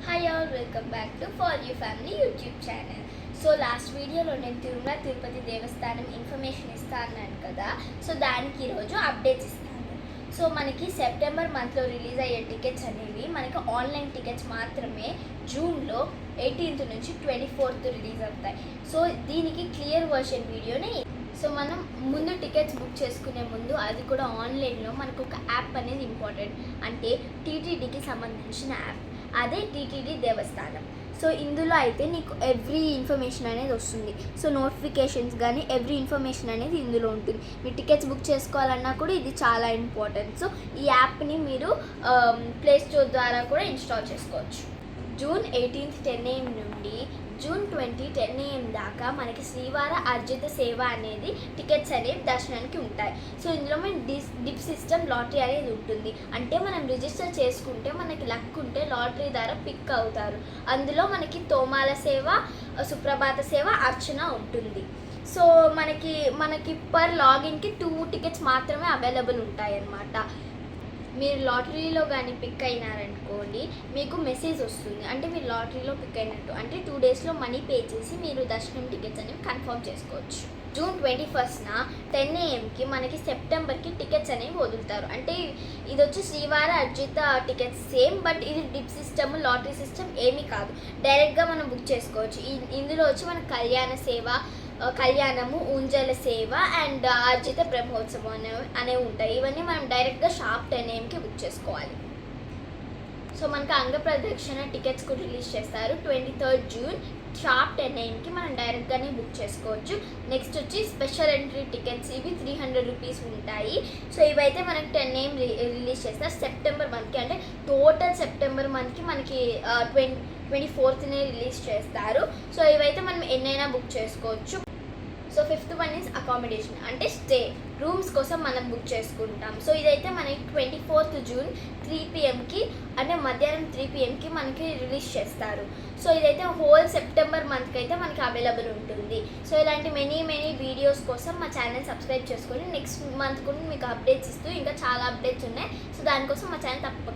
Hi all, welcome back to For You Family YouTube channel. So last వీడియోలో నేను తిరుమల తిరుపతి దేవస్థానం information ఇస్తాను కదా. So దానికి ఈరోజు అప్డేట్స్ ఇస్తాను. సో మనకి సెప్టెంబర్ మంత్లో రిలీజ్ అయ్యే టికెట్స్ అనేవి మనకి ఆన్లైన్ టికెట్స్ మాత్రమే జూన్లో 18th నుంచి 24th రిలీజ్ అవుతాయి. సో దీనికి క్లియర్ వర్షన్ వీడియోని సో మనం ముందు టికెట్స్ బుక్ చేసుకునే ముందు అది కూడా ఆన్లైన్లో మనకు ఒక యాప్ అనేది ఇంపార్టెంట్, అంటే టీటీడీకి సంబంధించిన యాప్, అదే టీటీడీ దేవస్థానం. సో ఇందులో అయితే నీకు ఎవ్రీ ఇన్ఫర్మేషన్ అనేది వస్తుంది. సో నోటిఫికేషన్స్ కానీ ఎవ్రీ ఇన్ఫర్మేషన్ అనేది ఇందులో ఉంటుంది. మీరు టికెట్స్ బుక్ చేసుకోవాలన్నా కూడా ఇది చాలా ఇంపార్టెంట్. సో ఈ యాప్ని మీరు ప్లే స్టోర్ ద్వారా కూడా ఇన్స్టాల్ చేసుకోవచ్చు. జూన్ 18th 10 AM నుండి జూన్ 20 10 AM దాకా మనకి శ్రీవార అర్జిత సేవ అనేది టికెట్స్ అనేవి దర్శనానికి ఉంటాయి. సో ఇందులో మన డిప్ సిస్టమ్ లాటరీ అనేది ఉంటుంది. అంటే మనం రిజిస్టర్ చేసుకుంటే మనకి లక్ ఉంటే లాటరీ ద్వారా పిక్ అవుతారు. అందులో మనకి తోమాల సేవ, సుప్రభాత సేవ, అర్చన ఉంటుంది. సో మనకి పర్ లాగిన్కి 2 టికెట్స్ మాత్రమే అవైలబుల్ ఉంటాయి అన్నమాట. మీరు లాటరీలో కానీ పిక్ అయినారనుకోండి, మీకు మెసేజ్ వస్తుంది, అంటే మీరు లాటరీలో పిక్ అయినట్టు, అంటే 2 daysలో మనీ పే చేసి మీరు దర్శనం టికెట్స్ అనేవి కన్ఫర్మ్ చేసుకోవచ్చు. జూన్ 21st 10 AMకి మనకి సెప్టెంబర్కి టికెట్స్ అనేవి వదులుతారు. అంటే ఇది వచ్చి శ్రీవార అర్జిత టికెట్స్ సేమ్, బట్ ఇది డిప్ సిస్టమ్, లాటరీ సిస్టమ్ ఏమీ కాదు. డైరెక్ట్గా మనం బుక్ చేసుకోవచ్చు. ఇందులో వచ్చి మన కళ్యాణము, ఊంజల సేవ అండ్ అర్జిత బ్రహ్మోత్సవం అనేవి ఉంటాయి. ఇవన్నీ మనం డైరెక్ట్గా షాప్ 10 AMకి బుక్ చేసుకోవాలి. సో మనకు అంగప్రదక్షిణ టికెట్స్ కూడా రిలీజ్ చేస్తారు 23rd June షాప్ 10 AMకి మనం డైరెక్ట్గానే బుక్ చేసుకోవచ్చు. నెక్స్ట్ వచ్చి స్పెషల్ ఎంట్రీ టికెట్స్, ఇవి 300 రూపీస్ ఉంటాయి. సో ఇవైతే మనకి 10 AM రిలీజ్ చేస్తారు సెప్టెంబర్ మంత్కి. అంటే టోటల్ సెప్టెంబర్ మంత్కి మనకి 24th రిలీజ్ చేస్తారు. సో ఇవైతే మనం ఎన్నైనా బుక్ చేసుకోవచ్చు. So 5th one is accommodation, అంటే స్టే, రూమ్స్ కోసం మనం బుక్ చేసుకుంటాం. సో ఇదైతే మనకి 24th June 3 PMకి, అంటే మధ్యాహ్నం 3 PMకి మనకి రిలీజ్ చేస్తారు. సో ఇదైతే హోల్ సెప్టెంబర్ మంత్కి అయితే మనకి అవైలబుల్ ఉంటుంది. సో ఇలాంటి మెనీ వీడియోస్ కోసం మా ఛానల్ సబ్స్క్రైబ్ చేసుకొని నెక్స్ట్ మంత్ కూడా మీకు అప్డేట్స్ ఇస్తూ ఇంకా చాలా అప్డేట్స్ ఉన్నాయి. సో దానికోసం మా ఛానల్ తప్పకుండా